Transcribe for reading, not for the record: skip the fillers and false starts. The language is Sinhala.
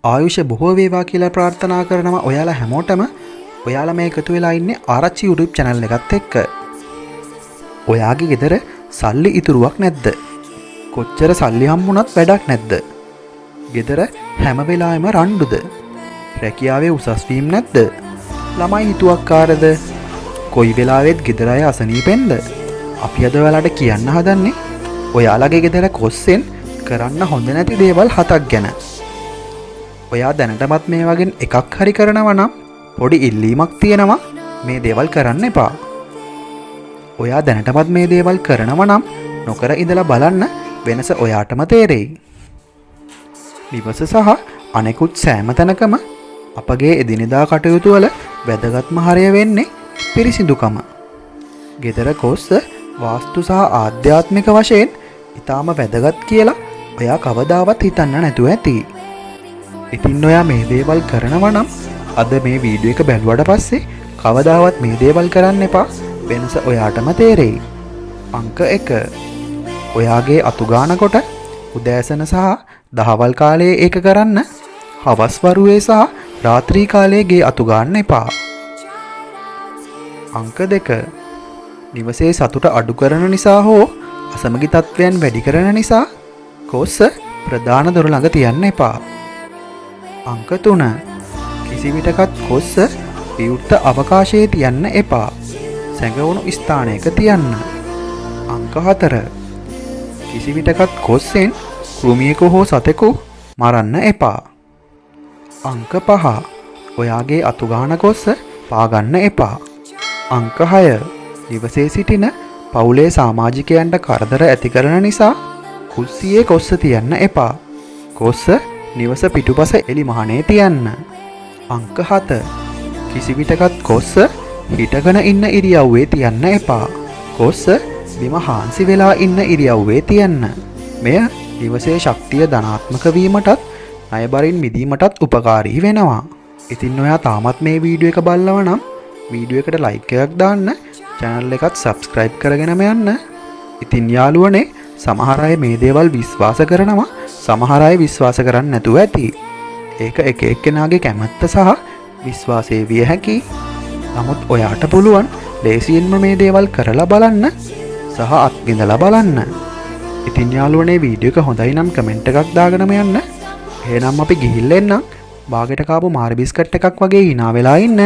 ආයුෂ බොහෝ වේවා කියලා ප්‍රාර්ථනා කරනවා ඔයාලා හැමෝටම. ඔයාලා මේ එකතු වෙලා ඉන්නේ ආරච්චි YouTube channel එකත් එක්ක. ඔයාගේ ගෙදර සල්ලි ඉතුරුවක් නැද්ද? කොච්චර සල්ලි හම්බුණත් වැඩක් නැද්ද? ගෙදර හැම වෙලාවෙම රණ්ඩුද? රැකියාවේ උසස් වීම නැද්ද? ළමයි හිතුවක්කාරද? කොයි වෙලාවෙත් ගෙදර අය අසනීපෙන්ද? අපි අද ඔයාලට කියන්න හදන්නේ ඔයාලගේ ගෙදර කොස්සෙන් කරන්න හොඳ නැති දේවල් 7ක් ගැන. ඔයා දැනටමත් මේ වගේ එකක් හරි කරනවා නම් පොඩි ඉල්ලීමක් තියෙනවා මේ දේවල් කරන්න එපා. ඔයා දැනටමත් මේ දේවල් කරනවා නම් නොකර ඉඳලා බලන්න වෙනස ඔයාටම තේරෙයි. නිවස සහ අනෙකුත් සෑම තැනකම අපගේ එදිනෙදා කටයුතු වල වැදගත්ම හරය වෙන්නේ පිරිසිදුකම. ගෙදර කොස්ස වාස්තු සහ ආධ්‍යාත්මික වශයෙන් ඊටාම වැදගත් කියලා ඔයා කවදාවත් හිතන්න නැතුව ඇති. ඉතින් ඔයා මේ දේවල් කරනවා නම් අද මේ වීඩියෝ එක බැලුවට පස්සේ කවදාවත් මේ දේවල් කරන්න එපා. වෙනස ඔයාටම තේරෙයි. අංක 1. ඔයාගේ අතු ගානකොට උදෑසන සහ දහවල් කාලයේ ඒක කරන්න. හවස් වරුවේ සහ රාත්‍රී කාලයේ ගේ අතු ගන්න එපා. අංක 2. නිවසේ සතුට අඩු කරන නිසා හෝ අසමගි තත්ත්වයන් වැඩි කරන නිසා කොස්ස ප්‍රධාන දොර ළඟ තියන්න එපා. අංක 3. කිසි විටකත් කොස්ස විවෘත අවකාශයේ තියන්න එපා. සැඟවුණු ස්ථානයක තියන්න. අංක 4. කිසි විටකත් කොස්සෙන් කෘමියෙකු හෝ සතෙකු මරන්න එපා. අංක 5. ඔයාගේ අතුගාන කොස්ස පාගන්න එපා. අංක 6. නිවසේ සිටින පවුලේ සමාජිකයන්ට කරදර ඇති කරන නිසා කුස්සියේ කොස්ස තියන්න එපා. කොස්ස නිවස පිටුපස එලි මහනේ තියන්න. අංක 7. කිසි විටකත් කොස්ස හිටගෙන ඉන්න ඉරියව්වේ තියන්න එපා. කොස්ස බිම හාන්සි වෙලා ඉන්න ඉරියව්වේ තියන්න. මෙය නිවසේ ශක්තිය ධනාත්මක වීමටත් ණයබරින් මිදීමටත් උපකාරී වෙනවා. ඉතින් ඔයා තාමත් මේ වීඩියෝ එක බලනවා නම් වීඩියෝ එකට ලයික් එකක් දාන්න, channel එකත් subscribe කරගෙනම යන්න. ඉතින් යාළුවනේ සමහර අය මේ දේවල් විශ්වාස කරනවා, සමහර අය විශ්වාස කරන්නේ නැතුව ඇති. ඒක එක එක්කෙනාගේ කැමැත්ත සහ විශ්වාසයේ විය හැකියි. නමුත් ඔයාට පුළුවන් ලේසියෙන්ම මේ දේවල් කරලා බලන්න සහ අත්විඳලා බලන්න. ඉතින් යාළුවනේ වීඩියෝ එක හොඳයි නම් කමෙන්ට් එකක් දාගෙනම යන්න. එහෙනම් අපි ගිහිල්ලා එන්නම්. බාගෙට කාපු මාර බිස්කට් එකක් වගේ hina වෙලා ඉන්න.